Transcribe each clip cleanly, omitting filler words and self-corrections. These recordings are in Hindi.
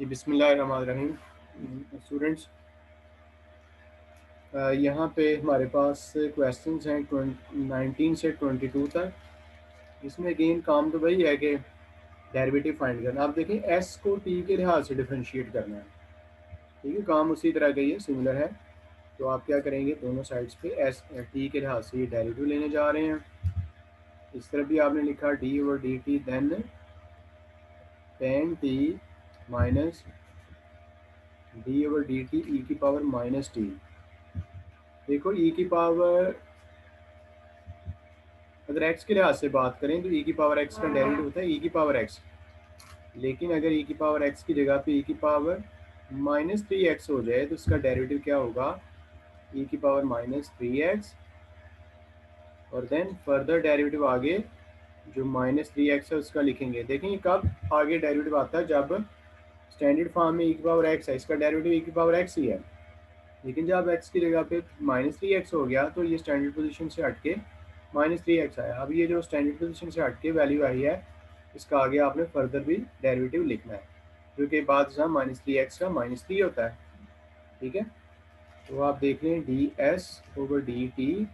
जी बिस्मिल्लाहिर्रहमानिर्रहीम। स्टूडेंट्स, यहाँ पे हमारे पास क्वेश्चंस हैं 19 से 22 तक। इसमें अगेन काम तो वही है कि डेरिवेटिव फाइंड करना। आप देखें एस को टी के लिहाज से डिफरेंशिएट करना है, ठीक है। काम उसी तरह का ही है, सिमिलर है। तो आप क्या करेंगे, दोनों साइड्स पे एस टी के लिहाज से ये डेरिवेटिव लेने जा रहे हैं। इस तरफ भी आपने लिखा D over D T, then tan T minus D over D T E की पावर माइनस टी। देखो ई की पावर, अगर x के लिहाज से बात करें तो e की पावर x का डेरिवेटिव होता है e की पावर x। लेकिन अगर e की पावर x की जगह पे e की पावर -3x हो जाए तो इसका डेरिवेटिव क्या होगा, e की पावर -3x, और देन फर्दर डेरिवेटिव आगे जो -3x है उसका लिखेंगे। देखें ये कब आगे डेरिवेटिव आता है, जब स्टैंडर्ड फॉर्म में e की पावर x है, इसका डेरिवेटिव e की पावर x ही है। लेकिन जब x की जगह पे -3x हो गया तो ये स्टैंडर्ड पोजीशन से हटके -3x आया। अब ये जो स्टैंडर्ड पोजीशन से हटके वैल्यू आई है, इसका आगे आपने फर्दर भी डेरिवेटिव लिखना है, जो कि बाद -3x का -3 होता है, ठीक है। तो आप देख लें D S over D T,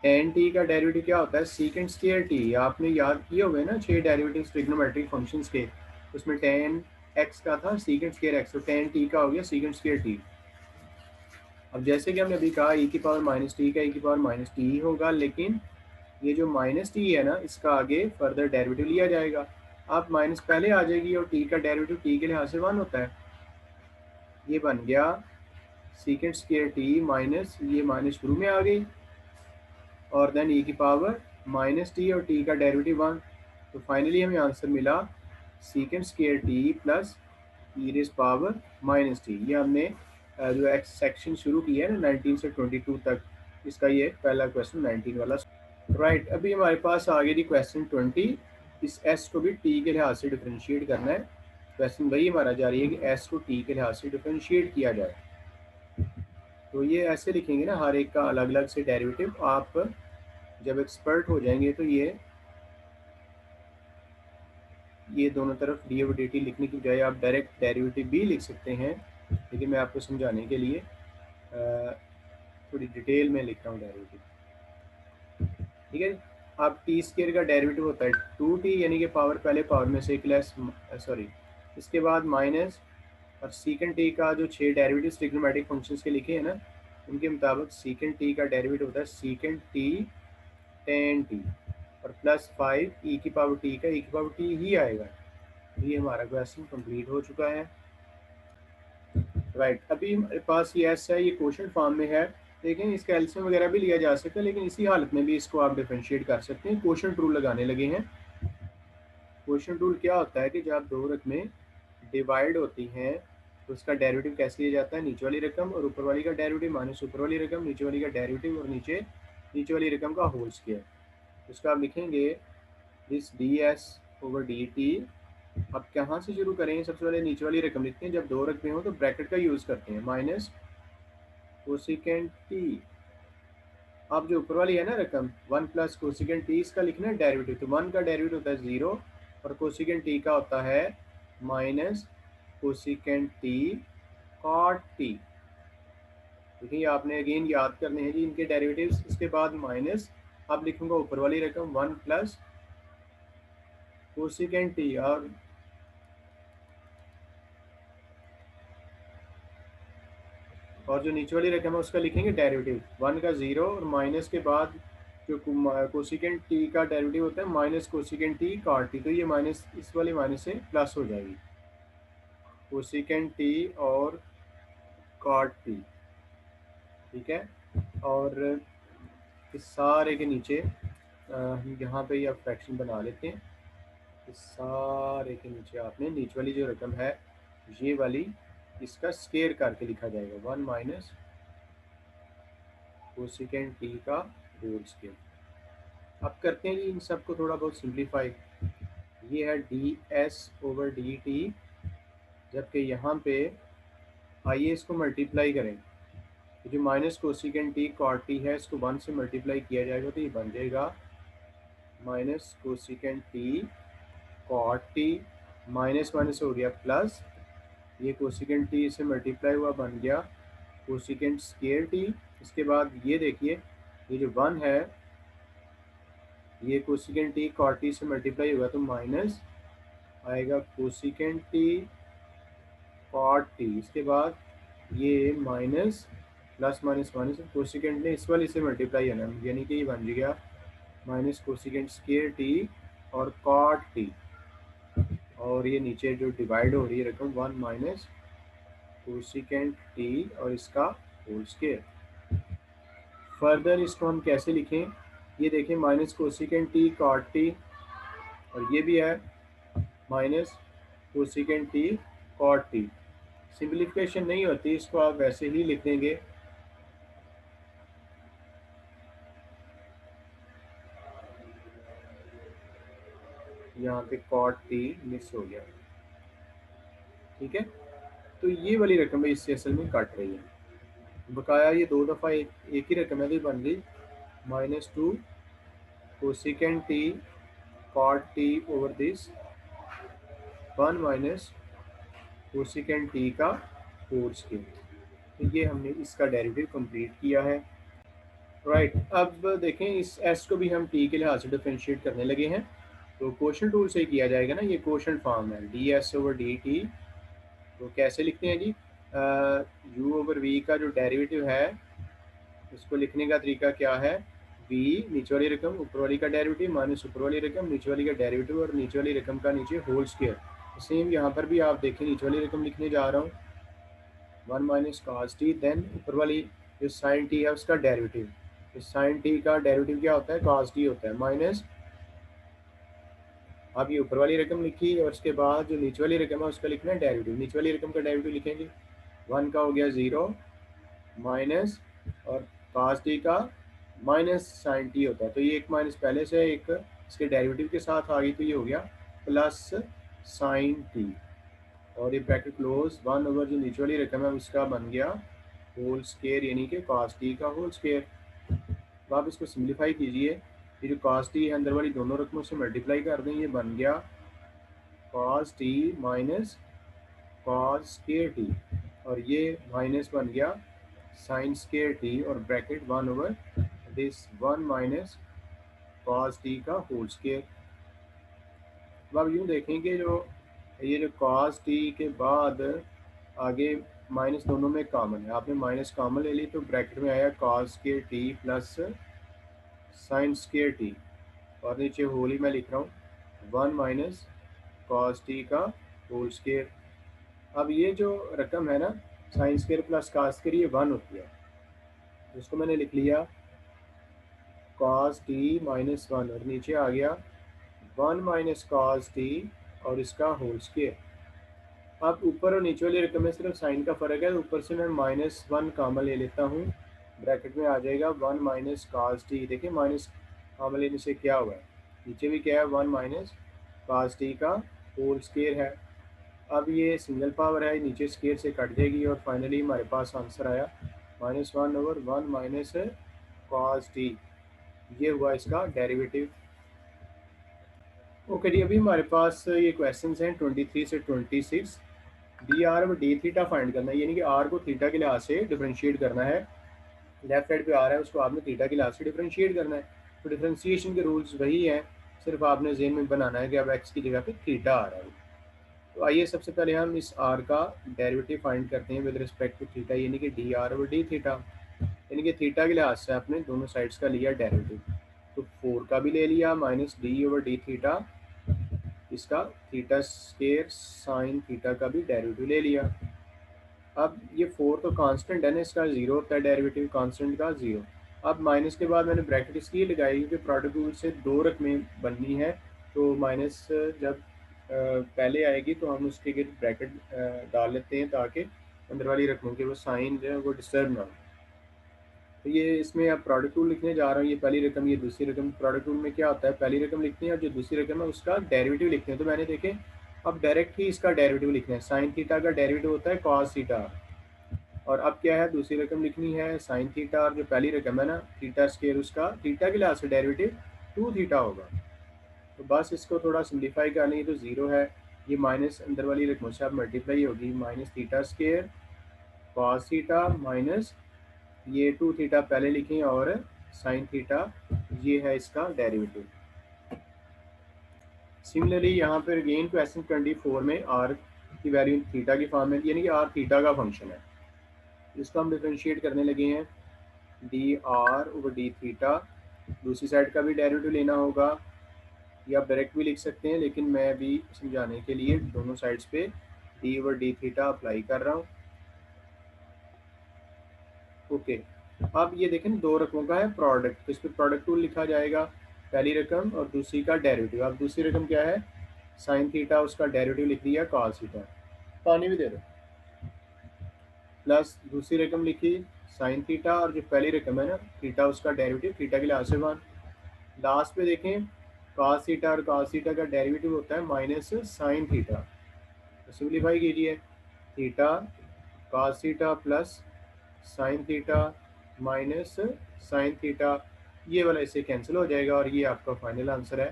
ten T का डेरिवेटिव क्या होता है, सीकेंड स्क्वायर टी। आपने याद किए हुए ना 6 डेरिवेटिव ट्रिग्नोमेट्रिक फंक्शंस के, उसमें टेन एक्स का था सीकेंड स्क्वायर एक्स, तो टेन टी का हो गया सीकेंड स्क्वायर टी। अब जैसे कि हमने अभी कहा e की पावर -t का e की पावर -t होगा, लेकिन ये जो -t है ना, इसका आगे फर्दर डेरिवेटिव लिया जाएगा। आप माइनस पहले आ जाएगी और t का डेरिवेटिव t के लिहाज से 1 होता है। ये बन गया सीकेंड स्क्वायर टी माइनस ये माइनस शुरू में आ गई, और देन e की पावर -t और t का डेरिवेटिव 1। तो फाइनली हमें आंसर मिला सीकेंड स्क्वायर टी प्लस ई रेज़ पावर -t। ये हमने जो एक्स सेक्शन शुरू किया है ना 19 से 22 तक, इसका ये पहला क्वेश्चन 19 वाला। राइट, अभी हमारे पास आ गई थी क्वेश्चन 20। इस एस को भी टी के लिहाज से डिफरेंशिएट करना है। क्वेश्चन वही हमारा जारी है कि एस को टी के लिहाज से डिफरेंशिएट किया जाए। तो ये ऐसे लिखेंगे ना, हर एक का अलग अलग से डेरिवेटिव। आप जब एक्सपर्ट हो जाएंगे तो ये दोनों तरफ डी ओवर डी टी लिखने की बजाय आप डायरेक्ट डेरिवेटिव भी लिख सकते हैं, लेकिन मैं आपको समझाने के लिए थोड़ी डिटेल में लिख रहा हूँ डेरिवेटिव, ठीक है। अब टी स्क्वायर का डेरिवेटिव होता है 2t, यानी कि पावर पहले पावर में से एक लेस, सॉरी इसके बाद माइनस, और सीकेंड टी का जो 6 डेरिवेटिव ट्रिग्नोमेट्रिक फंक्शंस के लिखे हैं ना, उनके मुताबिक सीकेंड टी का डेरिवेटिव होता है सीकेंड टी टेन टी, और प्लस 5 ई की पावर टी का ई की पावर टी ही आएगा। ये हमारा क्वेश्चन कंप्लीट हो चुका है। राइट, अभी हमारे पास ये एस है, ये क्वोशंट फॉर्म में है। देखें इसका एलसीएम वगैरह भी लिया जा सकता है, लेकिन इसी हालत में भी इसको आप डिफरेंशिएट कर सकते हैं। क्वोशंट रूल लगाने लगे हैं। क्वोशंट रूल क्या होता है कि जब दो रकमें डिवाइड होती हैं तो उसका डेरिवेटिव कैसे लिया जाता है, नीचे वाली रकम और ऊपर वाली का डेरिवेटिव माइनस ऊपर वाली रकम, नीचे वाली का डेरिवेटिव और नीचे वाली रकम का होल स्क्वायर। उसका आप लिखेंगे this D S over D T. अब कहाँ से शुरू करेंगे, सबसे पहले नीचे वाली रकम लिखते हैं। जब दो रकमें हो तो ब्रैकेट का यूज़ करते हैं, माइनस कोसिकेंट टी। अब जो ऊपर वाली है ना रकम 1 प्लस कोसिकेंट टी, इसका लिखना है डेरिवेटिव। तो 1 का डेरिवेटिव होता है 0 और कोसिकेंट टी का होता है minus cosecant T cot T. देखिए आपने अगेन याद करने हैं जी इनके डेरिवेटिव्स। इसके बाद माइनस, अब लिखूंगा ऊपर वाली रकम 1 प्लस कोसिकेंट टी, और जो नीचे वाली रकम है उसका लिखेंगे डेरिवेटिव। 1 का 0 और माइनस के बाद जो कोसिकेंट टी का डेरिवेटिव होता है minus cosecant T cot T. तो ये माइनस इस वाले माइनस से प्लस हो जाएगी, कोसिकेंट टी और कॉट टी, ठीक है। और इस सारे के नीचे हम यहाँ पे ये फ्रैक्शन बना लेते हैं। इस सारे के नीचे आपने नीचे वाली जो रकम है ये वाली, इसका स्क्वायर करके लिखा जाएगा 1 माइनस कोसिकेंट टी का होल स्क्वायर। अब करते हैं जी इन सब को थोड़ा बहुत सिंप्लीफाई। ये है D S over D T, जबकि यहाँ पे आइए इसको मल्टीप्लाई करें। तो जो minus cosecant T cot T है इसको 1 से मल्टीप्लाई किया जाएगा तो ये बन जाएगा minus cosecant T cot T, minus minus हो गया प्लस, ये कोसिकेंट टी से मल्टीप्लाई हुआ बन गया कोसिकेंट स्केयर टी। इसके बाद ये देखिए ये जो 1 है ये कोसिकेंट टी कॉट टी से मल्टीप्लाई होगा तो माइनस आएगा कोसिकेंट टी कॉट टी। इसके बाद ये minus plus minus minus cosecant ने इस वाले से मल्टीप्लाई है ना, यानी कि ये बन गया माइनस कोसिकेंट स्केयर टी और कॉट टी। और ये नीचे जो डिवाइड हो रही है रकम 1 माइनस कोसिकेंट टी और इसका होल स्केयर। फर्दर इसको हम कैसे लिखें, ये देखें minus cosecant T cot T और ये भी है minus cosecant T cot T. Simplification नहीं होती, इसको आप वैसे ही लिख देंगे। यहाँ पे कॉट टी मिस हो गया, ठीक है। तो ये वाली रकम है इससे असल में कट रही है। बकाया ये 2 दफ़ा एक ही रकम है तो बन गई -2 cosecant T cot T over this 1 minus cosecant T का होल स्केयर। तो ये हमने इसका डेरिवेटिव कंप्लीट किया है। राइट, अब देखें इस एस को भी हम टी के लिहाज से डिफरेंशिएट करने लगे हैं। तो क्वोशंट टूल से किया जाएगा ना, ये क्वोशंट फॉर्म है D S over D T. तो कैसे लिखते हैं जी, यू ओवर वी का जो डेरिवेटिव है उसको लिखने का तरीका क्या है, वी नीचे वाली रकम ऊपर वाली का डेरिवेटिव माइनस ऊपर वाली रकम नीचे वाली का डेरिवेटिव और नीचे वाली रकम का नीचे होल स्क्वायर। सेम यहाँ पर भी आप देखें नीचे वाली रकम लिखने जा रहा हूँ 1 माइनस कॉस टी, देन ऊपर वाली जो साइन टी है उसका डेरिवेटिव। इस साइन टी का डेरिवेटिव क्या होता है, कॉस टी होता है माइनस। अब ये ऊपर वाली रकम लिखी और उसके बाद जो नीचे वाली रकम है उसका लिखना है डेरिवेटिव। नीचे वाली रकम का डेरिवेटिव लिखेंगे 1 का हो गया 0 माइनस और cos t का माइनस साइन टी होता है। तो ये एक माइनस पहले से एक इसके डेरिवेटिव के साथ आ गई तो ये हो गया प्लस साइन टी और ये ब्रैकेट क्लोज 1 ओवर जो नीचे वाली रकम है उसका बन गया होल स्क्वायर यानी कि cos t का होल स्क्वायर। तो आप इसको सिंप्लीफाई कीजिए, ये जो cos t है अंदर वाली दोनों रकमों से मल्टीप्लाई कर दें, ये बन गया cos t minus cos square T और ये माइनस बन गया साइन स्क्वायर टी और bracket 1 over this 1 minus cos t का होल स्क्वायर। अब आप यूँ देखेंगे जो ये जो cos t के बाद आगे माइनस दोनों में कॉमन है, आपने माइनस कॉमन ले ली तो ब्रैकेट में आया cos square T plus sine square T और नीचे होल ही मैं लिख रहा हूँ 1 माइनस cos t का होल स्क्वायर। अब ये जो रकम है ना sine square plus cos square ये 1 होती है, इसको मैंने लिख लिया cos t माइनस 1 और नीचे आ गया 1 माइनस cos t और इसका होल स्क्वायर। अब ऊपर और नीचे वाली रकम में सिर्फ साइन का फ़र्क है, ऊपर से मैं -1 कॉमन ले लेता हूँ, ब्रैकेट में आ जाएगा 1 माइनस cos t। देखिए माइनस कॉमन लेने से क्या हुआ है, नीचे भी क्या है 1 माइनस cos t का होल स्क्वायर है। अब ये सिंगल पावर है, नीचे स्क्वायर से कट जाएगी और फाइनली हमारे पास आंसर आया -1 ओवर 1 माइनस cos t। ये हुआ इसका डेरिवेटिव। ओके जी, अभी हमारे पास ये क्वेश्चंस हैं 23 से 26। डी आर और डी थीटा फाइंड करना है, यानी कि आर को थीटा के लिहाज से डिफरेंशिएट करना है। लेफ्ट साइड पे आ रहा है उसको आपने थीटा के लिहाज से डिफरेंशिएट करना है। तो डिफरेंशिएशन के रूल्स वही हैं, सिर्फ आपने जेन में बनाना है कि अब एक्स की जगह पे थीटा आ रहा है। तो आइए सबसे पहले हम इस आर का डेरिवेटिव फाइंड करते हैं विद रिस्पेक्ट टू थीटा, यानी कि D R over D theta. यानी कि थीटा के लिहाज से आपने दोनों साइड्स का लिया डेरिवेटिव, तो 4 का भी ले लिया minus D over D theta, इसका थीटा स्क्वायर साइन थीटा का भी डेरिवेटिव ले लिया। अब ये 4 तो कांस्टेंट है ना, इसका 0 होता है डेरिवेटिव कांस्टेंट का 0। अब माइनस के बाद मैंने ब्रैकेट इसलिए लगाई क्योंकि प्रोडक्ट रूल से 2 रकमें बननी है, तो माइनस जब पहले आएगी तो हम उसके गिर्द ब्रैकेट डाल लेते हैं ताकि अंदर वाली रकमों के वो साइन जो है वो डिस्टर्ब ना हो। तो ये इसमें अब प्रोडक्ट रूल लिखने जा रहा हूँ, ये पहली रकम ये दूसरी रकम। प्रोडक्ट रूल में क्या होता है, पहली रकम लिखते हैं और जो दूसरी रकम है उसका डेरिवेटिव लिखते हैं। तो मैंने देखे अब डायरेक्ट ही इसका डेरिवेटिव लिखना है, साइन थीटा का डेरिवेटिव होता है कॉस थीटा। और अब क्या है, दूसरी रकम लिखनी है साइन थीटा और जो पहली रकम है ना थीटा स्क्वायर उसका थीटा के लिहाज से डेरिवेटिव 2 थीटा होगा। तो बस इसको थोड़ा सिंप्लीफाई कर लेंगे तो 0 है ये माइनस अंदर वाली रकमों से आप मल्टीप्लाई होगी, minus theta square cos theta minus ये 2 थीटा पहले लिखें और साइन थीटा, ये है इसका डेरिवेटिव। सिमिलरली यहाँ पर अगेन क्वेश्चन 24 में आर की वैल्यू थीटा की फॉर्म में, यानी कि आर थीटा का फंक्शन है, इसको हम डिफरेंशिएट करने लगे हैं D R over D theta. दूसरी साइड का भी डेरिवेटिव लेना होगा, या आप डायरेक्ट भी लिख सकते हैं, लेकिन मैं अभी समझाने के लिए दोनों साइड्स पे D over D theta apply कर रहा हूँ। ओके, अब ये देखें दो रकमों का है प्रोडक्ट, तो इस पर प्रोडक्ट टूल लिखा जाएगा, पहली रकम और दूसरी का डेरिवेटिव। अब दूसरी रकम क्या है, साइन थीटा, उसका डेरिवेटिव लिख दिया कॉस थीटा, पानी भी दे दो, प्लस दूसरी रकम लिखी साइन थीटा, और जो पहली रकम है ना थीटा, उसका डेरिवेटिव थीटा के लिहाज से 1। लास्ट पे देखें कॉस थीटा, और कॉस थीटा का डेरिवेटिव होता है माइनस साइन थीटा, तो सिंप्लीफाई कीजिए, theta cos theta plus sine theta minus sine theta, ये वाला इससे कैंसिल हो जाएगा, और ये आपका फाइनल आंसर है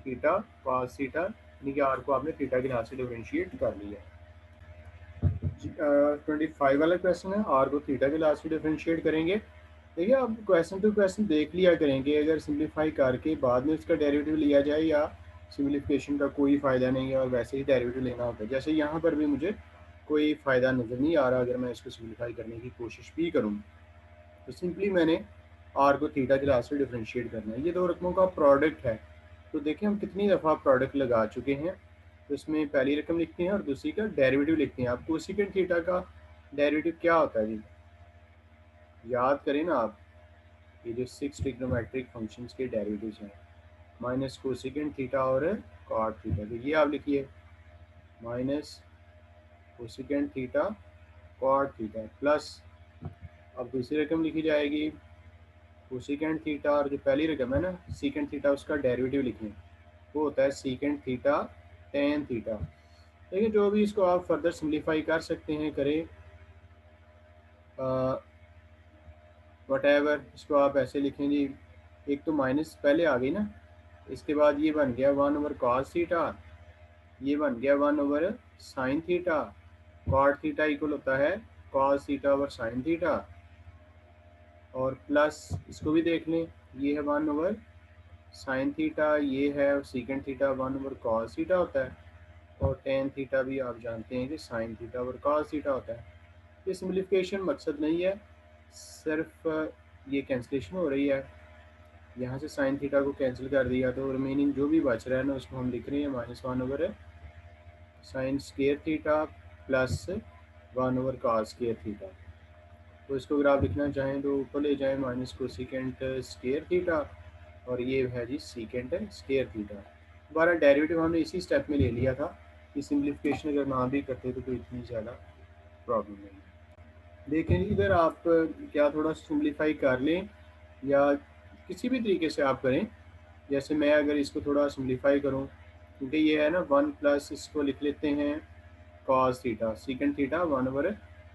थीटा कॉस थीटा, यानी कि आर को आपने थीटा के लिहाज से डिफरेंशिएट कर लिया। 25 वाला क्वेश्चन है, आर को थीटा के लिहाज से डिफरेंशिएट करेंगे। देखिए आप क्वेश्चन टू क्वेश्चन देख लिया करेंगे, अगर सिंप्लीफाई करके बाद में उसका डेरिवेटिव लिया जाए, या सिंप्लीफिकेशन का कोई फ़ायदा नहीं है और वैसे ही डेरिवेटिव लेना होता है। जैसे यहाँ पर भी मुझे कोई फ़ायदा नज़र नहीं आ रहा, अगर मैं इसको सिंप्लीफाई करने की कोशिश भी करूँ, तो सिंपली मैंने आर को थीटा के लिहाज से डिफरेंशिएट करना है। ये दो रकमों का प्रोडक्ट है, तो देखिए हम कितनी दफ़ा प्रोडक्ट लगा चुके हैं। तो इसमें पहली रकम लिखते हैं और दूसरी का डेरिवेटिव लिखते हैं। आप कोसेकेंट थीटा का डेरिवेटिव क्या होता है जी, याद करें ना आप, ये जो 6 ट्रिग्नोमेट्रिक फंक्शंस के डेरिवेटिव्स हैं, माइनस कोसेकेंट थीटा और कॉट थीटा, तो ये आप लिखिए minus cosecant theta cot theta plus, अब दूसरी रकम लिखी जाएगी कोसेकेंट थीटा, और जो पहली रकम है ना सीकेंट थीटा, उसका डेरिवेटिव लिखें, वो होता है सीकेंट थीटा टेन थीटा। देखिए जो भी इसको आप फर्दर सिंप्लीफाई कर सकते हैं करें, वटेवर, इसको आप ऐसे लिखें जी, एक तो माइनस पहले आ गई ना, इसके बाद ये बन गया 1 ओवर कॉस थीटा, ये बन गया 1 over sine theta, cot theta equal होता है cos theta over sine theta, और प्लस इसको भी देख लें, ये है 1 ओवर साइन थीटा, ये है secant theta 1 over cos theta होता है, और टेन थीटा भी आप जानते हैं कि sine theta over cos theta होता है। ये सिम्प्लीफिकेशन मकसद नहीं है, सिर्फ ये कैंसिलेशन हो रही है, यहाँ से साइन थीटा को कैंसिल कर दिया, तो रिमेनिंग जो भी बच रहा है ना उसको हम लिख रहे हैं minus 1 over sine square theta plus 1 over cos square theta. तो इसको अगर आप लिखना चाहें तो ऊपर ले जाएं माइनस कोसेकेंट स्केयर थीटा, और ये है जी सीकेंट स्केयर थीटा। दोबारा डेरिवेटिव हमने इसी स्टेप में ले लिया था, कि सिम्प्लीफिकेशन अगर ना भी करते तो कोई इतनी ज़्यादा प्रॉब्लम नहीं है। देखें इधर आप क्या थोड़ा सिम्प्लीफाई कर लें, या किसी भी तरीके से आप करें, जैसे मैं अगर इसको थोड़ा सिम्प्लीफाई करूं, क्योंकि ये है ना 1 प्लस, इसको लिख लेते हैं cos theta, secant theta 1 over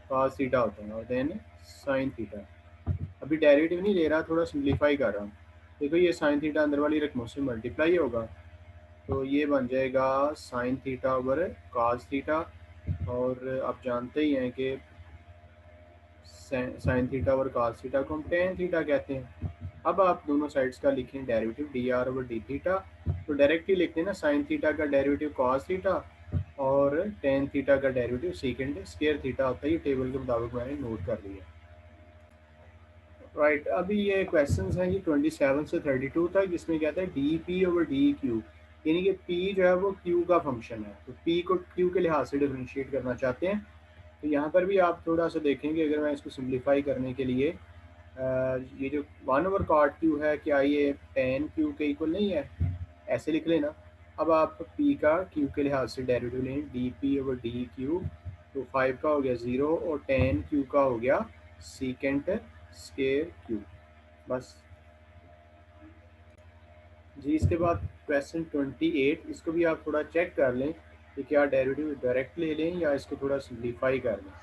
cos theta होता है, और देन साइन थीटा। अभी डेरिवेटिव नहीं ले रहा, थोड़ा सिम्प्लीफाई कर रहा हूँ। देखो ये साइन थीटा अंदर वाली रकमों से मल्टीप्लाई होगा, तो ये बन जाएगा sine theta over cos theta, और आप जानते ही हैं कि sine theta over cos theta को हम टेन थीटा कहते हैं। अब आप दोनों साइड्स का लिखें derivative D R over D theta, तो डायरेक्टली लिखते हैं ना, साइन थीटा का डेरिवेटिव कॉस थीटा और टेन थीटा का डेरिवेटिव सीकेंट स्केयर थीटा होता है। ये टेबल के मुताबिक मैंने नोट कर लिया। राइट, अभी ये क्वेश्चंस हैं ये 27 से 32 तक, जिसमें कहता है D p over d Q, यानी कि पी जो है वो क्यू का फंक्शन है, तो पी को क्यू के लिहाज से डिफरेंशिएट करना चाहते हैं। तो यहाँ पर भी आप थोड़ा सा देखेंगे, अगर मैं इसको सिंप्लीफाई करने के लिए ये जो 1 ओवर कॉट क्यू है, क्या ये टेन क्यू के इक्वल नहीं है, ऐसे लिख लेना। अब आप पी का क्यू के लिहाज से डेरिवेटिव लें, D p over d Q, तो 5 का हो गया 0, और टेन क्यू का हो गया सीकेंट स्केयर क्यू, बस जी। इसके बाद क्वेश्चन 28, इसको भी आप थोड़ा चेक कर लें कि क्या डेरिवेटिव डायरेक्ट ले लें या इसको थोड़ा सिंप्लीफाई कर लें।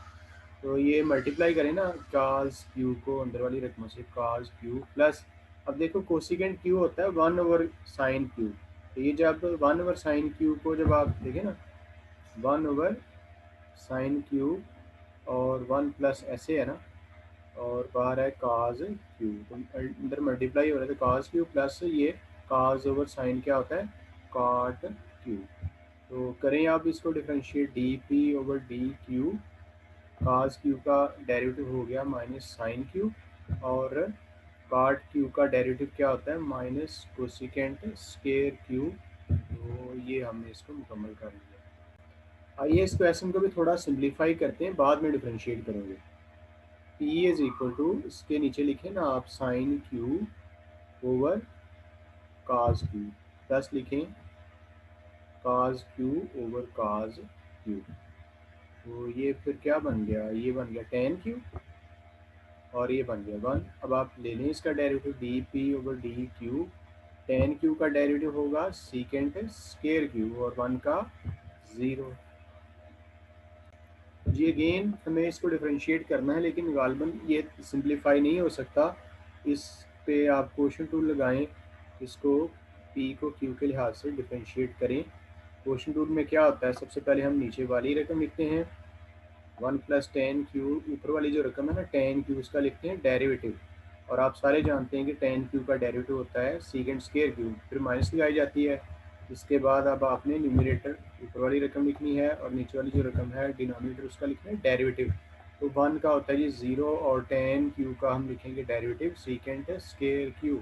तो ये मल्टीप्लाई करें ना कॉस क्यू को अंदर वाली रकमों से, कॉस क्यू प्लस, अब देखो कोसिकेंट क्यू होता है 1 ओवर साइन क्यू, तो ये जब 1 ओवर साइन क्यू को जब आप देखें ना, 1 ओवर साइन क्यू और 1 प्लस ऐसे है ना, और बाहर है काज क्यू, तो अंदर मल्टीप्लाई हो रहा है, तो काज क्यू प्लस ये काज ओवर साइन क्या होता है, काट क्यू। तो करें आप इसको differentiate, d p over d q, cause q का डेरिवेटिव हो गया माइनस साइन क्यू, और काट क्यू का डेरिवेटिव क्या होता है, माइनस कोसिकेंट स्केयर क्यू। तो ये हमने इसको मुकम्मल कर लिया। आइए इस क्वेश्चन को भी थोड़ा सिंप्लीफाई करते हैं, बाद में डिफरेंशिएट करेंगे। P इज इक्वल टू, इसके नीचे लिखें ना आप, साइन क्यू ओवर काज क्यू, प्लस लिखें काज क्यू ओवर काज क्यू। तो ये फिर क्या बन गया, ये बन गया टेन क्यू, और ये बन गया 1। अब आप ले लें इसका derivative, D p over d Q, ten q का डेरिवेटिव होगा सीकेंट स्केयर क्यू, और 1 का 0। जी अगेन हमें इसको डिफरेंशिएट करना है, लेकिन गालबन ये सिंप्लीफाई नहीं हो सकता। इस पे आप क्वेश्चन टूल लगाएं, इसको p को q के लिहाज से डिफरेंशिएट करें। क्वेश्चन टूल में क्या होता है, सबसे पहले हम नीचे वाली रकम लिखते हैं 1 प्लस टेन क्यू, ऊपर वाली जो रकम है ना टेन क्यू, उसका लिखते हैं डेरिवेटिव। और आप सारे जानते हैं कि टेन क्यू का डेरिवेटिव होता है सीकेंड स्केयर क्यू, फिर माइनस लगाई जाती है। इसके बाद अब आपने न्यूमरेटर ऊपर वाली रकम लिखनी है, और नीचे वाली जो रकम है डिनोमिनेटर उसका लिखना है डेरिवेटिव। तो 1 का होता है जी 0, और टेन क्यू का हम लिखेंगे derivative सीकेंड square Q,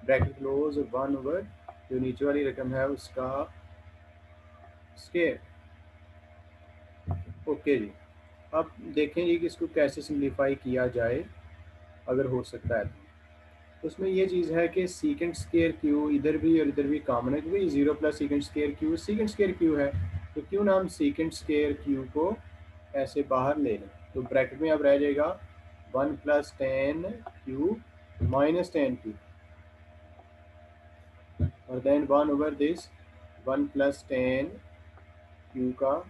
bracket close 1 over जो नीचे वाली रकम है उसका स्केयर। ओके जी, अब देखें जी कि इसको कैसे सिंप्लीफाई किया जाए, अगर हो सकता है तो उसमें ये चीज़ है कि सीकेंड स्केयर क्यू इधर भी और इधर भी कॉमन है, क्योंकि 0 प्लस सीकेंड स्केयर क्यू है, तो क्यों ना हम सीकेंड स्केयर क्यू को ऐसे बाहर ले लें। तो ब्रैकेट में अब रह जाएगा 1 plus ten q minus ten q, और then 1 over this 1 plus ten q का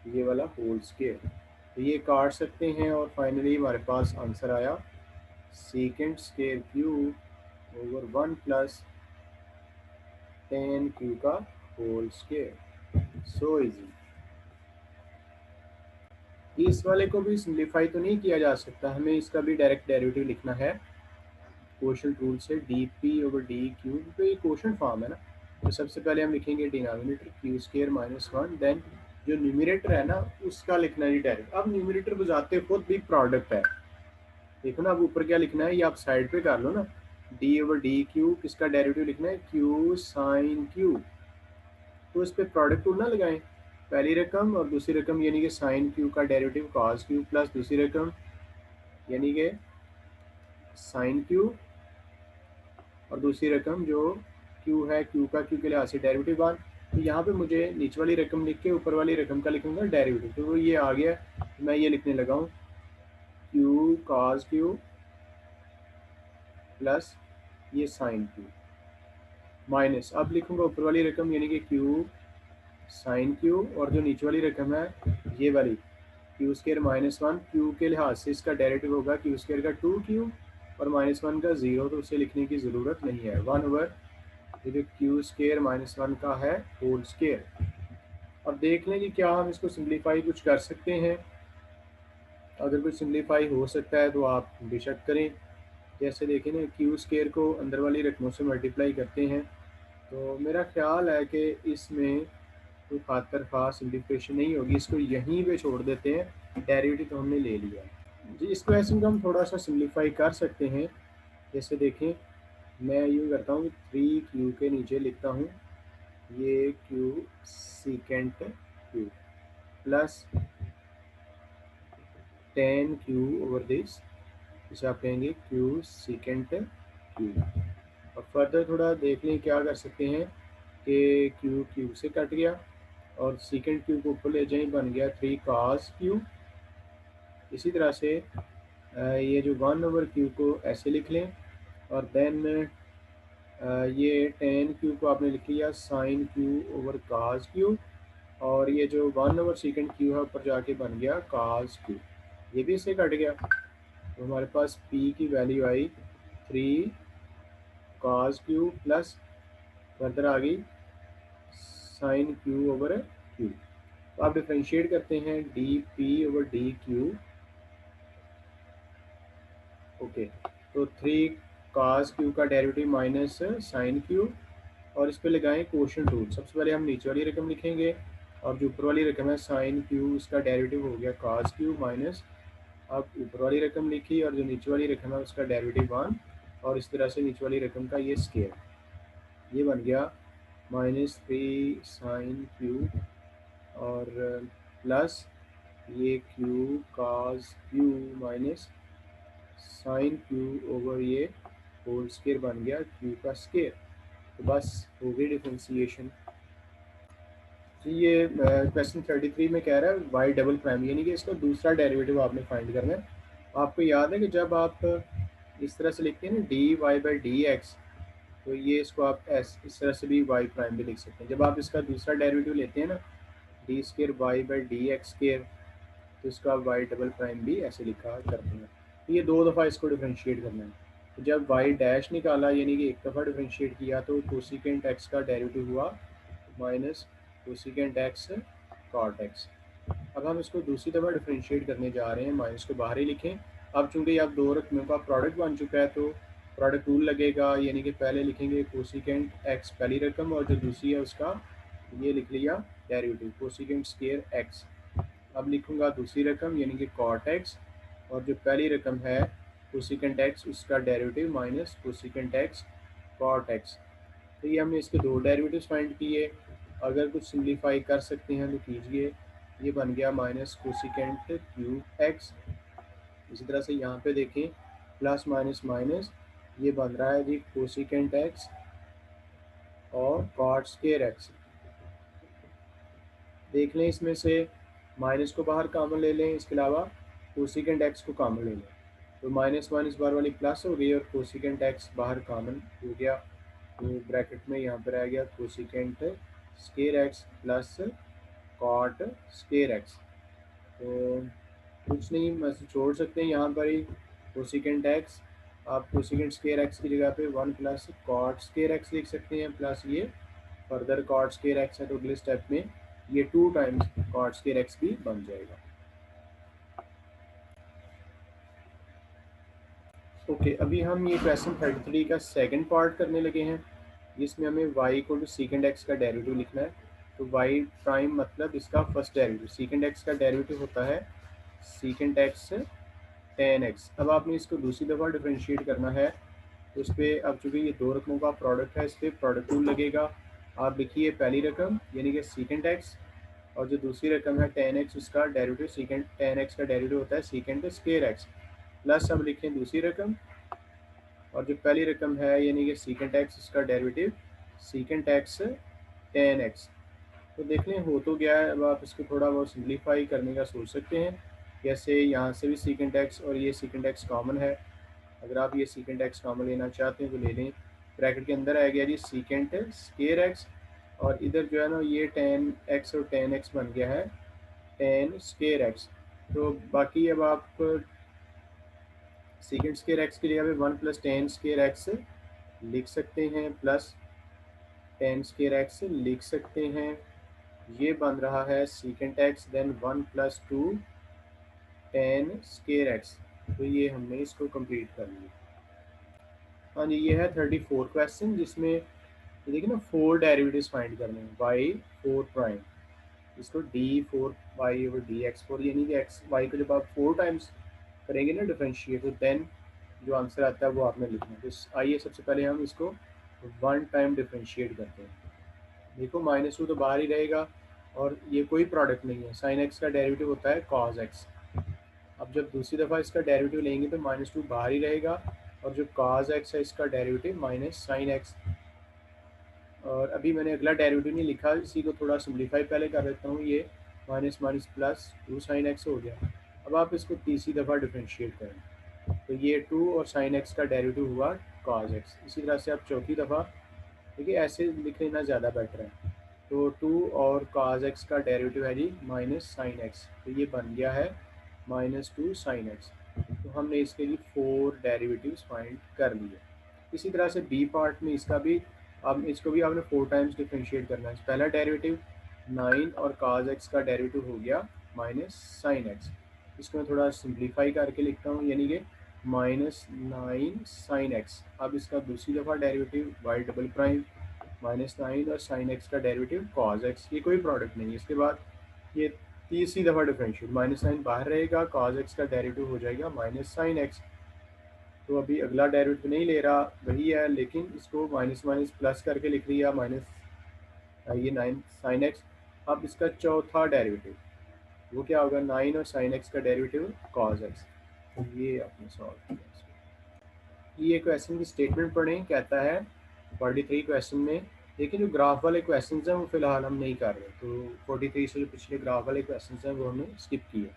ये वाला होल स्केयर। तो ये काट सकते हैं, और फाइनली हमारे पास आंसर आया सीकेंड square Q over 1 plus ten q का होल स्केयर। So easy. इस वाले को भी सिंप्लीफाई तो नहीं किया जा सकता, हमें इसका भी डायरेक्ट डेरिवेटिव लिखना है क्वोशंट रूल से, D p over d Q, तो ये क्वोशंट फॉर्म है ना। तो सबसे पहले हम लिखेंगे denominator q square minus 1, then जो न्यूमरेटर है ना उसका लिखना है डायरेक्ट। अब न्यूमरेटर बजाते खुद भी प्रोडक्ट है, देखो ना, अब ऊपर क्या लिखना है ये आप साइड पे कर लो ना, डी ओवर डी क्यू, किसका डेरिवेटिव लिखना है, क्यू साइन क्यू। तो इस पर प्रोडक्ट टूल ना लगाएं, पहली रकम और दूसरी रकम यानी कि साइन क्यू का डेरिवेटिव कॉस क्यू, प्लस दूसरी रकम यानी कि साइन क्यू, और दूसरी रकम जो क्यू है, क्यू का क्यू के लिहाज से डेरिवेटिव 1। तो यहाँ पे मुझे नीचे वाली रकम लिख के ऊपर वाली रकम का लिखूंगा डेरिवेटिव, तो ये आ गया। मैं ये लिखने लगा हूँ क्यू कॉस क्यू प्लस ये साइन क्यू माइनस, अब लिखूंगा ऊपर वाली रकम यानी कि क्यू साइन क्यू, और जो नीचे वाली रकम है ये वाली क्यू स्केयर माइनस 1, क्यू के लिहाज से इसका डेरिवेटिव होगा क्यू स्केयर का 2 क्यू, और माइनस 1 का 0, तो उसे लिखने की ज़रूरत नहीं है। 1 ओवर ये जो क्यू स्केयर माइनस 1 का है होल स्केयर। अब देख लें कि क्या हम इसको सिंप्लीफाई कुछ कर सकते हैं, अगर कुछ सिंप्लीफाई हो सकता है तो आप बेशक करें। जैसे देखें ना, क्यू स्केयर को अंदर वाली रकमों से मल्टीप्लाई करते हैं, तो मेरा ख्याल है कि इसमें कोई खातर खास सिंप्लीफिकेशन नहीं होगी, इसको यहीं पे छोड़ देते हैं, डेरिवेटिव तो हमने ले लिया जी। इस क्वेश्चन को हम थोड़ा सा सिंप्लीफाई कर सकते हैं। जैसे देखें, मैं यूँ करता हूँ, 3 क्यू के नीचे लिखता हूँ ये Q secant Q plus 10 Q over this, इसे आप कहेंगे क्यू सीकेंट क्यू। और फर्दर थोड़ा देख लें क्या कर सकते हैं कि क्यू क्यू से कट गया, और सीकेंड क्यू को ऊपर ले जाएं, बन गया 3 cos क्यू। इसी तरह से ये जो 1 ओवर क्यू को ऐसे लिख लें, और देन ये 10 क्यू को आपने लिख लिया sine q over cos q, और ये जो 1 ओवर सेकेंड क्यू है ऊपर जाके बन गया cos क्यू, ये भी इससे कट गया। तो हमारे पास p की वैल्यू आई 3 cos क्यू प्लस फर्दर आ गई साइन क्यू ओवर क्यू। तो आप डिफ्रेंशिएट करते हैं D p over d Q. Okay, तो 3 cos क्यू का डेरिवेटिव माइनस साइन क्यू, और इस पे लगाएं क्वोशंट रूल। सबसे पहले हम नीचे वाली रकम लिखेंगे और जो ऊपर वाली रकम है साइन क्यू, उसका डेरिवेटिव हो गया cos क्यू माइनस, अब ऊपर वाली रकम लिखी और जो नीचे वाली रकम है उसका डेरिवेटिव 1, और इस तरह से नीचे वाली रकम का ये स्केयर, ये बन गया -3 साइन क्यू और प्लस ये q cos q minus sine q over ये होल स्केयर बन गया क्यू का स्केयर। तो बस हो गई डिफ्रेंसिएशन। जी ये क्वेश्चन 33 में कह रहा है वाई डबल प्राइम, यानी कि इसका दूसरा डेरिवेटिव आपने फाइंड करना है। आपको याद है कि जब आप इस तरह से लिखते हैं ना d y by d x, तो ये इसको आप इस तरह से भी वाई प्राइम भी लिख सकते हैं। जब आप इसका दूसरा डेरिवेटिव लेते हैं ना d square y by d x square, तो इसका वाई डबल प्राइम भी ऐसे लिखा करते हैं। तो ये 2 दफ़ा इसको डिफ्रेंशिएट करना है। तो जब वाई डैश निकाला यानी कि एक दफ़ा डिफ्रेंशिएट किया तो कोसिकेंट एक्स का डेरिवेटिव हुआ minus cosecant x cot x. अब हम इसको दूसरी दफ़ा डिफ्रेंशिएट करने जा रहे हैं, माइनस को बाहर ही लिखें। अब चूंकि आप दो रकमों का प्रोडक्ट बन चुका है तो प्रोडक्ट रूल लगेगा, यानी कि पहले लिखेंगे कोसिकेंट एक्स पहली रकम और जो दूसरी है उसका ये लिख लिया डेरिवेटिव कोसिकेंट स्केयर एक्स। अब लिखूंगा दूसरी रकम यानी कि कॉट एक्स, और जो पहली रकम है कोसिकेंट एक्स उसका derivative minus cosecant x cot x. तो ये हमने इसके 2 डेरिवेटिव्स फाइंड किए। अगर कुछ सिंप्लीफाई कर सकते हैं तो कीजिए। ये बन गया माइनस कोसिकेंट क्यूब एक्स। इसी तरह से यहाँ पे देखें प्लस माइनस माइनस, ये बन रहा है जी कोसिकेंट एक्स और कॉट स्क्वायर एक्स। देख लें इसमें से माइनस को बाहर कॉमन ले लें, इसके अलावा कोसिकेंट एक्स को कॉमन ले लें, तो माइनस माइनस बार वाली प्लस हो गई और कोसिकेंट एक्स बाहर कॉमन हो गया, तो ब्रैकेट में यहाँ पर आ गया cosecant square x plus cot square x. तो कुछ नहीं बस छोड़ सकते हैं यहाँ पर ही कोसिकेंट एक्स, आप कोसिकेंट स्क्वायर एक्स की जगह पे 1 प्लस कॉट स्क्वायर एक्स लिख सकते हैं, प्लस ये फर्दर कॉट स्क्वायर एक्स है तो अगले स्टेप में ये 2 टाइम्स कॉट स्क्वायर एक्स भी बन जाएगा। ओके, अभी हम ये क्वेश्चन 33 का सेकंड पार्ट करने लगे हैं, जिसमें हमें y equal to secant x का डेरिवेटिव लिखना है। तो y प्राइम मतलब इसका फर्स्ट डेरिवेटिव, सीकेंड एक्स का डेरिवेटिव होता है सीकेंड एक्स टेन एक्स। अब आपने इसको दूसरी दफ़ा डिफ्रेंशिएट करना है, तो उस पर अब चूँकि ये दो रकमों का प्रोडक्ट है इस पर प्रोडक्ट रूल लगेगा। आप लिखिए पहली रकम यानी कि सीकेंड एक्स, और जो दूसरी रकम है टेन एक्स उसका डेरिवेटिव सीकेंड टेन एक्स का डेरिवेटिव होता है सीकेंड स्क्वायर एक्स, प्लस अब लिखें दूसरी रकम, और जो पहली रकम है यानी कि सीकेंड एक्स उसका derivative secant x ten x. तो देख लें हो तो गया है। अब आप इसको थोड़ा बहुत सिंप्लीफाई करने का सोच सकते हैं, जैसे यहाँ से भी सीकेंड एक्स और ये सीकेंड एक्स कॉमन है, अगर आप ये सीकेंड एक्स कॉमन लेना चाहते हैं तो ले लें। ब्रैकेट के अंदर आ गया जी सीकेंड स्क्वायर एक्स, और इधर जो है ना ये टेन एक्स और टेन एक्स बन गया है टेन स्क्वायर एक्स। तो बाकी अब आप सीकेंड स्क्वायर एक्स की जगह पे 1 प्लस टेन स्क्वायर एक्स लिख सकते हैं, प्लस टेन स्क्वायर एक्स लिख सकते हैं, ये बन रहा है secant x then 1 plus 2 tan square x. तो ये हमने इसको कंप्लीट कर लिया। हाँ जी, ये है 34 क्वेश्चन, जिसमें देखिए ना 4 डेरिवेटिव्स फाइंड करने हैं बाई 4 प्राइम, इसको d 4 y over d x 4, यानी कि एक्स वाई को जब आप 4 टाइम्स करेंगे ना डिफ्रेंशिएट, तो देन जो आंसर आता है वो आपने लिखना है। तो आइए सबसे पहले हम इसको 1 टाइम डिफ्रेंशिएट करते हैं। देखो -2 तो बाहर ही रहेगा और ये कोई प्रोडक्ट नहीं है, साइन एक्स का डेरिवेटिव होता है कॉस एक्स। अब जब दूसरी दफ़ा इसका डेरिवेटिव लेंगे तो -2 बाहर ही रहेगा, और जो cos x है इसका डेरिवेटिव माइनस साइन एक्स। और अभी मैंने अगला डेरिवेटिव नहीं लिखा, इसी को थोड़ा सिंप्लीफाई पहले कर देता हूँ। ये minus minus plus 2 sine x हो गया। अब आप इसको तीसरी दफ़ा डिफ्रेंशिएट करें तो ये 2 और साइन एक्स का डेरिवेटिव हुआ cos x। इसी तरह से आप चौथी दफ़ा, देखिए ऐसे लिख लेना ज़्यादा बेटर है। तो 2 और cos x का डेरिवेटिव है जी माइनस साइन एक्स, तो ये बन गया है -2 साइन एक्स। तो हमने इसके लिए 4 डेरिवेटिव्स फाइंड कर लिए। इसी तरह से बी पार्ट में इसका भी, अब इसको भी आपने 4 टाइम्स डिफ्रेंशिएट करना है। पहला डेरिवेटिव 9 और cos x का डेरिवेटिव हो गया माइनस साइन एक्स। इसको मैं थोड़ा सिंप्लीफाई करके लिखता हूँ, यानी कि -9 साइन एक्स। अब इसका दूसरी दफ़ा डेरिवेटिव y डबल प्राइम -9 और साइन एक्स का डेरिवेटिव cos x, ये कोई प्रोडक्ट नहीं है। इसके बाद ये तीसरी दफ़ा डिफरेंशियल, -9 बाहर रहेगा, cos x का डेरिवेटिव हो जाएगा माइनस साइन एक्स। तो अभी अगला डेरिवेटिव नहीं ले रहा, वही है, लेकिन इसको माइनस माइनस प्लस करके लिख लिया, माइनस ये 9 साइन एक्स। अब इसका चौथा डेरिवेटिव वो क्या होगा, 9 और साइन एक्स का डेरिवेटिव cos x। तो ये आपने सॉल्व किया इसको। ये क्वेश्चन की स्टेटमेंट पढ़ें, कहता है 43 क्वेश्चन में, लेकिन जो ग्राफ वाले क्वेश्चन हैं वो फिलहाल हम नहीं कर रहे, तो 43 से जो पिछले ग्राफ वाले क्वेश्चन हैं वो हमने स्किप किए।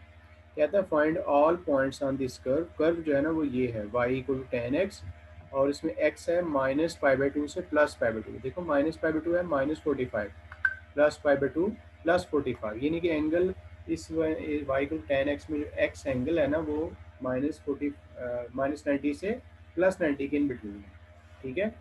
कहता है find all points on this curve. Curve जो है ना वो ये है, y इक्वल टू 10x, और इसमें x है -π/2 से +π/2। देखो -π/2 है -45, +π/2 +45, यानी कि एंगल इस y इक्वल 10x में जो x एंगल है ना वो -90 से +90 के इन बिटवीन है, ठीक है।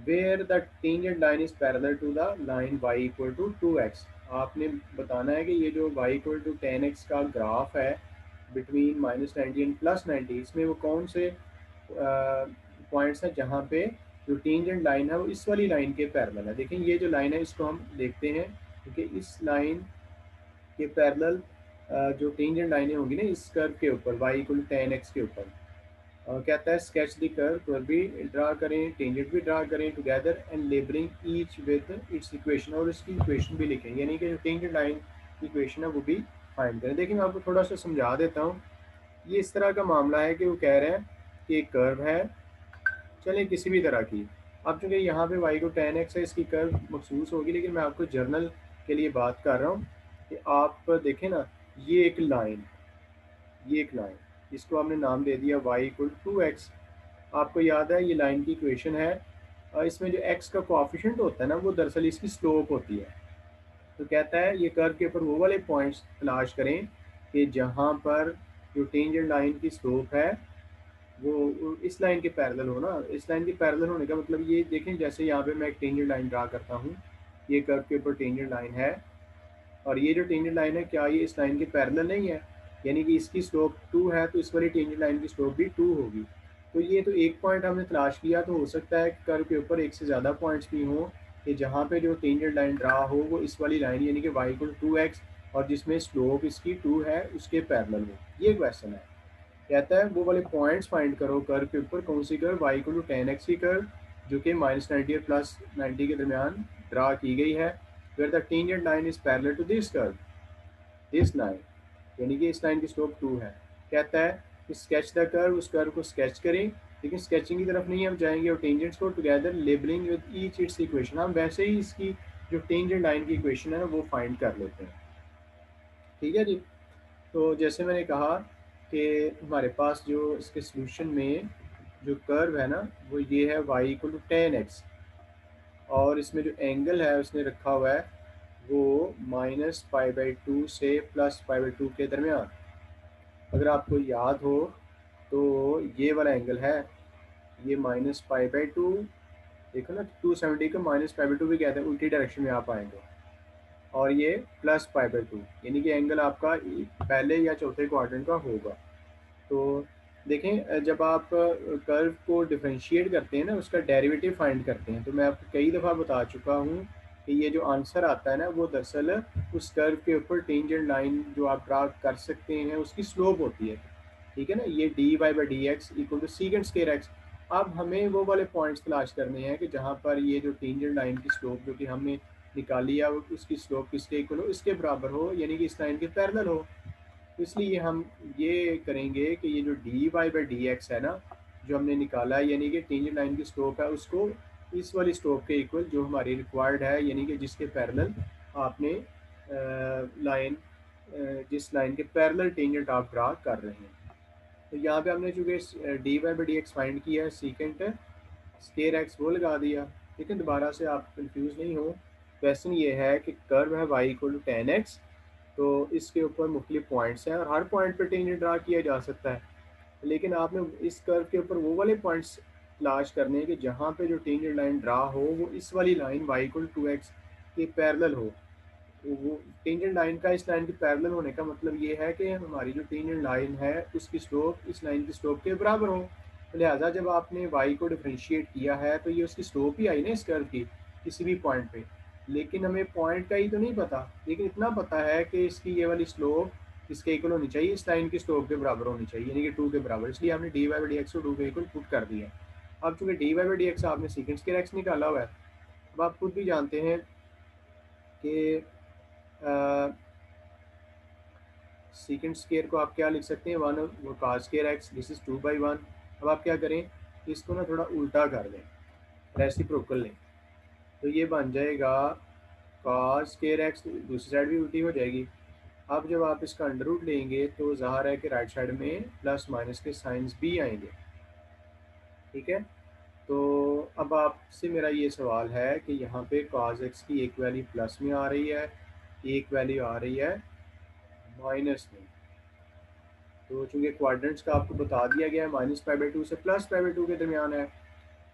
Where the tangent line is parallel to the line y equal to 2x। आपने बताना है कि ये जो y इक्वल टू 10x का ग्राफ है बिटवीन -90 एंड +90, इसमें वो कौन से पॉइंट्स हैं जहाँ पे जो टेंजेंट लाइन है वो इस वाली लाइन के पैरेलल है। देखें ये जो लाइन है इसको हम देखते हैं, क्योंकि इस लाइन के पैरेलल जो टेंजेंट लाइनें होंगी ना इस कर्व के ऊपर y इक्वल टू 10x के ऊपर, कहता है स्केच द कर्व भी ड्रा करें, टेंजेंट भी ड्रा करें together and labelling each with its equation, और इसकी इक्वेशन भी लिखें, यानी कि जो टेंजेंट लाइन की इक्वेशन है वो भी फाइंड करें। देखिए मैं आपको थोड़ा सा समझा देता हूँ। ये इस तरह का मामला है कि वो कह रहे हैं कि एक कर्व है, चलिए किसी भी तरह की। अब चूँकि यहाँ पे y को 10x है, इसकी कर्व मखसूस होगी, लेकिन मैं आपको जर्नल के लिए बात कर रहा हूँ कि आप देखें ना, ये एक लाइन, ये एक लाइन, इसको हमने नाम दे दिया y इक्वल 2x। आपको याद है ये लाइन की इक्वेशन है, और इसमें जो x का कोएफिशिएंट होता है ना वो दरअसल इसकी स्लोप होती है। तो कहता है ये कर्व के ऊपर वो वाले पॉइंट्स तलाश करें कि जहाँ पर जो टेंजेंट लाइन की स्लोप है वो इस लाइन के पैरेलल हो ना। इस लाइन के पैरेलल होने का मतलब ये देखें, जैसे यहाँ पे मैं एक टेंजेंट लाइन ड्रा करता हूँ, ये कर्व के ऊपर टेंजेंट लाइन है, और ये जो टेंजेंट लाइन है क्या ये इस लाइन के पैरेलल नहीं है, यानी कि इसकी स्लोप 2 है, तो इस वाली टेंजेंट लाइन की स्लोप भी 2 होगी। तो ये तो एक पॉइंट हमने तलाश किया, तो हो सकता है कि कर्व के ऊपर एक से ज़्यादा पॉइंट्स भी हों कि जहाँ पे जो टेंजेंट लाइन ड्रा हो वो इस वाली लाइन यानी कि y इक्वल 2x और जिसमें स्लोप इसकी 2 है उसके पैरेलल हो। ये क्वेश्चन है, कहता है वो वाले पॉइंट्स फाइंड करो कर्व के ऊपर, कौन सी curve, y equal to 10x की कर्व जो कि -90 और +90 के दरमियान ड्रा की गई है, where the tangent line is parallel to this curve, this line, यानी कि इस लाइन की स्लोप 2 है। कहता है कि स्केच द कर्व, उस कर्व को स्केच करें, लेकिन स्केचिंग की तरफ नहीं हम जाएंगे, और टेंजेंट्स को together labelling with each it's equation, हम वैसे ही इसकी जो टेंजेंट लाइन की इक्वेशन है ना वो फाइंड कर लेते हैं, ठीक है जी। तो जैसे मैंने कहा कि हमारे पास जो इसके सोल्यूशन में जो कर्व है ना वो ये है y इक्वल टू 10x, और इसमें जो एंगल है उसने रखा हुआ है वो -π/2 से +π/2 के दरमियान। अगर आपको याद हो तो ये वाला एंगल है, ये -π/2, देखो ना 270 को -π/2 भी कहते हैं, उल्टी डायरेक्शन में आप आएंगे, और ये +π/2, यानी कि एंगल आपका पहले या चौथे क्वाड्रेंट का होगा। तो देखें जब आप कर्व को डिफरेंशिएट करते हैं ना उसका डेरिवेटिव फाइंड करते हैं, तो मैं आपको कई दफ़ा बता चुका हूँ कि ये जो आंसर आता है ना वो दरअसल उस कर्व के ऊपर टेंजेंट लाइन जो आप ड्रा कर सकते हैं उसकी स्लोप होती है, ठीक है ना। ये dy/dx equal to secant square x। अब हमें वो वाले पॉइंट्स तलाश करने हैं कि जहाँ पर ये जो टेंजेंट लाइन की स्लोप जो कि हमने निकाली है उसकी स्लोप किसके इक्वल हो, इसके बराबर हो, यानी कि इस लाइन के पैरेलल हो। तो इसलिए हम ये करेंगे कि ये जो dy/dx है ना जो हमने निकाला है, यानी कि टेंजेंट लाइन की स्लोप है उसको इस वाली स्लोप के इक्वल जो हमारी रिक्वायर्ड है, यानी कि जिसके पैरेलल आपने लाइन जिस लाइन के पैरेलल टेंजेंट आप ड्रा कर रहे हैं। तो यहाँ पे हमने चूँकि dy/dx फाइंड किया है, सीकेंट स्क्वायर x वो लगा दिया, लेकिन दोबारा से आप कंफ्यूज नहीं हो। क्वेश्चन ये है कि कर्व है y इक्वल टू 10x, तो इसके ऊपर मुख्तलिफ पॉइंट्स हैं और हर पॉइंट पर टेंजेंट ड्रा किया जा सकता है, लेकिन आपने इस कर्व के ऊपर वो वाले पॉइंट्स तलाश करने हैं कि जहाँ पे जो टेंजेंट लाइन ड्रा हो वो इस वाली line y equal to 2x के पैरेलल हो। वो टेंजेंट लाइन का इस लाइन के पैरेलल होने का मतलब ये है कि हमारी जो टेंजेंट लाइन है उसकी स्लोप इस लाइन की स्लोप के बराबर हो। तो लिहाजा जब आपने y को डिफरेंशिएट किया है तो ये उसकी स्लोप ही आई ना इस कर्व की किसी भी पॉइंट पे। लेकिन हमें पॉइंट का ही तो नहीं पता, लेकिन इतना पता है कि इसकी ये वाली स्लोप इसके इक्वल होनी चाहिए, इस लाइन की स्लोप के बराबर होनी चाहिए, यानी कि 2 के बराबर। इसलिए आपने d y by d x को 2 के इक्वल पुट कर दिया। अब चूंकि d y by d x आपने सीकेंड स्क्वायर एक्स निकाला हुआ है, अब आप खुद भी जानते हैं कि सीकेंड स्केयर को आप क्या लिख सकते हैं, वन वो काज स्केयर एक्स, दिस इज 2/1। अब आप क्या करें, इसको ना थोड़ा उल्टा कर दें, रेसिप्रोकल लें, तो ये बन जाएगा काज स्केयर एक्स, दूसरी साइड भी उल्टी हो जाएगी। अब जब आप इसका अंडर रूट लेंगे तो ज़ाहिर है कि राइट साइड में प्लस माइनस के साइंस भी आएंगे। ठीक है, तो अब आपसे मेरा ये सवाल है कि यहाँ पे काज एक्स की एक वैल्यू प्लस में आ रही है, एक वैल्यू आ रही है माइनस में। तो चूंकि क्वाड्रेंट्स का आपको बता दिया गया है -π/2 से +π/2 के दरमियान है,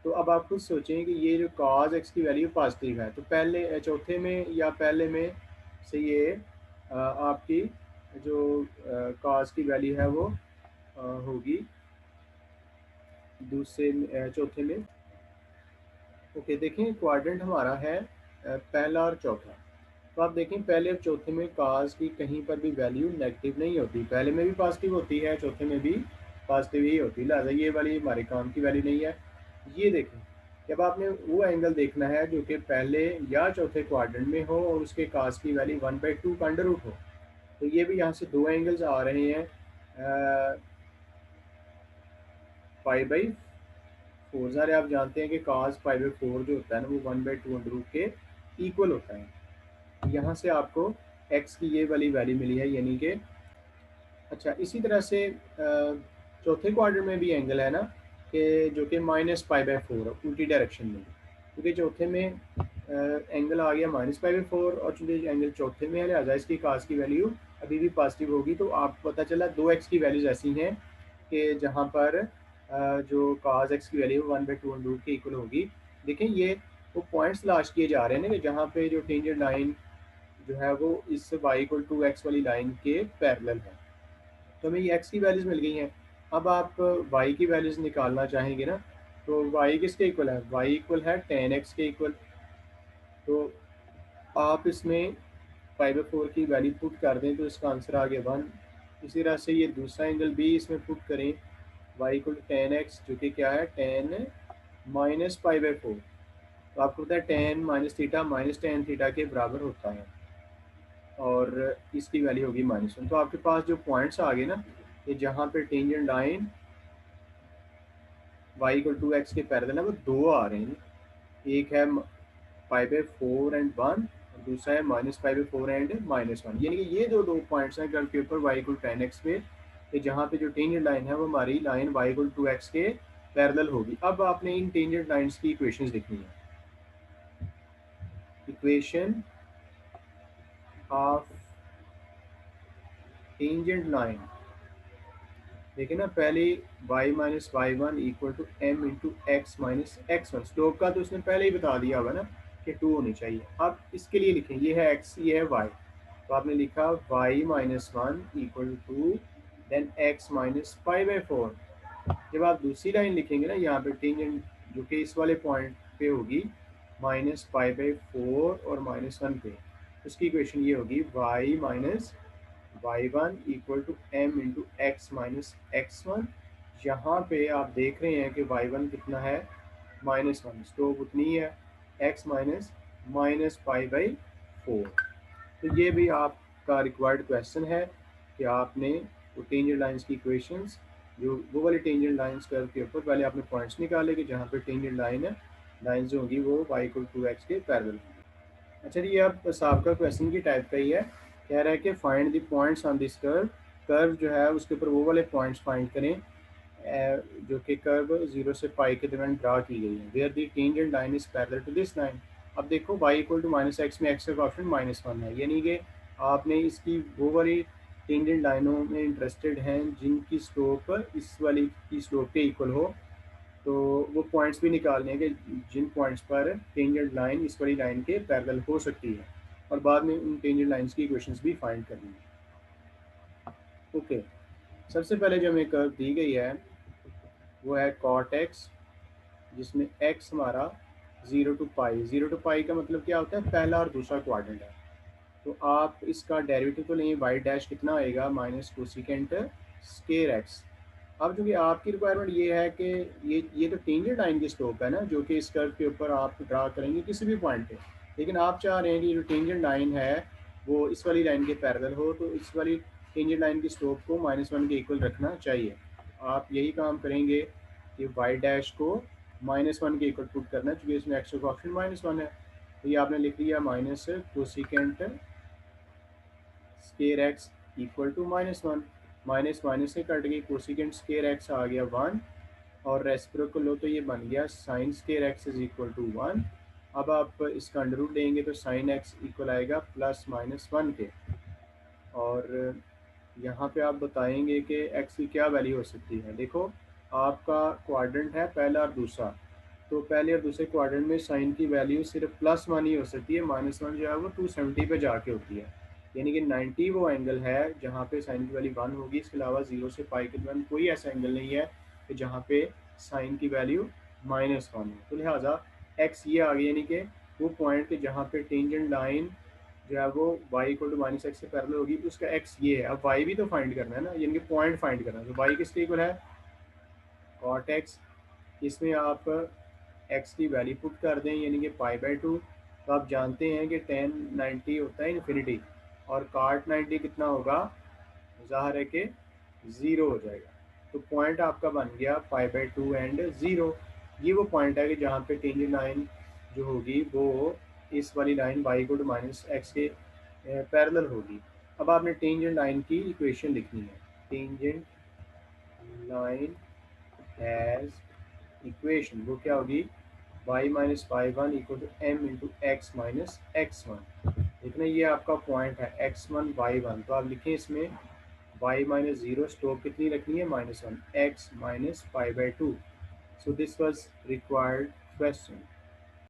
तो अब आप खुद सोचें कि ये जो cos x की वैल्यू पॉजिटिव है, तो पहले चौथे में या पहले में से ये आपकी जो cos की वैल्यू है वो होगी दूसरे चौथे में। ओके, देखें क्वाड्रेंट हमारा है पहला और चौथा। तो आप देखें पहले और चौथे में काज की कहीं पर भी वैल्यू नेगेटिव नहीं होती, पहले में भी पॉजिटिव होती है, चौथे में भी पॉजिटिव ही होती है, लिहाजा ये वाली हमारे काम की वैल्यू नहीं है। ये देखें, जब आपने वो एंगल देखना है जो कि पहले या चौथे क्वाड्रेंट में हो और उसके काज की वैल्यू 1/2 का अंडर रूट हो, तो ये भी यहाँ से दो एंगल्स आ रहे हैं π/4। सारे आप जानते हैं कि काज π/4 जो होता है ना वो 1/2 अंडर रूट के इक्वल होता है। यहाँ से आपको x की ये वाली वैल्यू मिली है, यानी कि अच्छा इसी तरह से चौथे क्वार्टर में भी एंगल है ना कि जो कि -π/4 उल्टी डायरेक्शन में, क्योंकि चौथे में एंगल आ गया -π/4 और चूंकि एंगल चौथे में है लिहाजा इसकी काज की वैल्यू अभी भी पॉजिटिव होगी। तो आपको पता चला 2x की वैल्यूज ऐसी हैं कि जहाँ पर जो काज x की वैल्यू 1/2 रूट के इक्वल होगी। देखें ये वो पॉइंट्स तलाश किए जा रहे हैं ना कि जहाँ पे जो टेंजेंट लाइन जो है वो इस y=2x वाली लाइन के पैरेलल है। तो हमें ये x की वैल्यूज़ मिल गई हैं। अब आप y की वैल्यूज़ निकालना चाहेंगे ना, तो y किसके इक्वल है, y इक्वल है tan x के इक्वल। तो आप इसमें π/4 की वैल्यू पुट कर दें तो इसका आंसर आ गया 1। इसी तरह से ये दूसरा एंगल भी इसमें पुट करें, y इक्वल tan x जो कि क्या है tan -π/4। तो आपको पता है tan -θ tan θ के बराबर होता है और इसकी वैल्यू होगी -1। तो आपके पास जो पॉइंट्स आ गए ना, ये जहाँ पे टेंजेंट लाइन y=2x के पैरेलल है वो दो आ रहे हैं। एक है π/4 एंड 1 और दूसरा है -π/4 एंड -1, यानी कि ये जो दो पॉइंट्स हैं कर्व के ऊपर y=tan x पे, कि जहाँ पे जो टेंजेंट लाइन है वो हमारी लाइन y=2x के पैरेलल होगी। अब आपने इन टेंजेंट लाइंस की इक्वेशंस लिखनी है। इक्वेशन ऑफ टेंजेंट लाइन, देखिए ना पहले y-y1 equal to m into x minus x1, slope का तो उसने पहले ही बता दिया होगा ना कि 2 होनी चाहिए। अब इसके लिए लिखें, ये है x, ये है y, तो आपने लिखा y-1 equal to then x minus π/4। जब आप दूसरी लाइन लिखेंगे ना यहाँ पे टेंजेंट जो कि इस वाले पॉइंट पे होगी -π/4 और -1 पे, उसकी इक्वेशन ये होगी y minus y1 equal to m into x minus x1। यहाँ पे आप देख रहे हैं कि y1 कितना है -1, स्लोप उतनी ही है x माइनस π/4। तो ये भी आपका रिक्वायर्ड क्वेश्चन है कि आपने वो टेंजेंट लाइंस की इक्वेशंस, जो वो वाली टेंजेंट लाइंस कर्व के ऊपर पहले आपने पॉइंट्स निकाले कि जहाँ पे टेंजेंट लाइन है, लाइंस जो होगी वो y=2x के पैरेलल होंगी। अच्छा जी, अब सबका क्वेश्चन की टाइप का ही है, कह रहा है कि find the points on this curve. Curve जो है उसके ऊपर वो वाले पॉइंट्स फाइंड करें जो कि कर्व 0 से पाई के दरमियान ड्रा की गई है, where the tangent line is parallel to this line. अब देखो y=-x में x का ऑप्शन -1 है, यानी कि आपने इसकी वो वाली टेंजेंट लाइनों में इंटरेस्टेड हैं जिनकी स्लोप इस वाली की स्लोप के इक्वल हो। तो वो पॉइंट्स भी निकालने हैं कि जिन पॉइंट्स पर टेंजेंट लाइन इस वाली लाइन के पैरेलल हो सकती है। और बाद में उन टेंजेंट लाइंस की इक्वेशंस भी फाइंड करनी है। ओके, सबसे पहले जो हमें कर्व दी गई है वो है cot x, जिसमें x हमारा 0 to पाई का मतलब क्या होता है, पहला और दूसरा क्वाड्रेंट है। तो आप इसका डेरिवेटिव तो लेंगे, y डैश कितना आएगा, माइनस कोसिकेंट स्केयर एक्स। अब जो कि आपकी रिक्वायरमेंट ये है कि ये तो टेंजेंट लाइन की स्लोप है ना, जो कि इस कर्व के ऊपर आप ड्रा करेंगे किसी भी पॉइंट पे, लेकिन आप चाह रहे हैं कि जो टेंजेंट लाइन है वो इस वाली लाइन के पैरेलल हो, तो इस वाली टेंजेंट लाइन की स्लोप को -1 के इक्वल रखना चाहिए। आप यही काम करेंगे कि y डैश को -1 के इक्वल पुट करना है, क्योंकि इसमें एक्स का ऑप्शन -1 है। तो ये आपने लिख लिया minus cosecant square x equal to -1, minus minus से कट गई, कोसिकेंट स्केयर एक्स आ गया 1, और रेसिप्रोकल लो तो ये बन गया sine square x is equal to 1। अब आप इसका अंडर रूट लेंगे तो साइन एक्स इक्वल आएगा +-1 के, और यहाँ पे आप बताएंगे कि एक्स की क्या वैल्यू हो सकती है। देखो, आपका क्वाड्रेंट है पहला और दूसरा, तो पहले और दूसरे क्वाड्रेंट में साइन की वैल्यू सिर्फ +1 ही हो सकती है, -1 जो है वो 270 पे जाके होती है। यानी कि 90 वो एंगल है जहाँ पे साइन की वैल्यू 1 होगी, इसके अलावा 0 से पाई के दरमियान कोई ऐसा एंगल नहीं है कि जहाँ पे साइन की वैल्यू -1 हो। तो लिहाजा एक्स ये आ गया, यानी कि वो पॉइंट के जहाँ पे टेंजेंट लाइन जो है वो y इक्वल टू -x से पैरेलल होगी, उसका x ये है। अब y भी तो फाइंड करना है ना, यानी कि पॉइंट फाइंड करना है। तो y किसके इक्वल है, cot x। इसमें आप x की वैल्यू पुट कर दें, यानी कि π/2। तो आप जानते हैं कि tan 90 होता है इन्फिनिटी, और cot 90 कितना होगा, ज़ाहिर है कि 0 हो जाएगा। तो पॉइंट आपका बन गया π/2 एंड 0। ये वो पॉइंट है कि जहाँ पे टेंजेंट लाइन जो होगी वो इस वाली line y equal to -x के पैरेलल होगी। अब आपने टेंजेंट लाइन की इक्वेशन लिखनी है। टेंजेंट लाइन हैज इक्वेशन, वो क्या होगी, y-y1 equal to m into x minus x1। देखना ये आपका पॉइंट है x1 y1, तो आप लिखें इसमें y-0 स्लोप कितनी रखनी है, -1, x -π/2। So this was required question.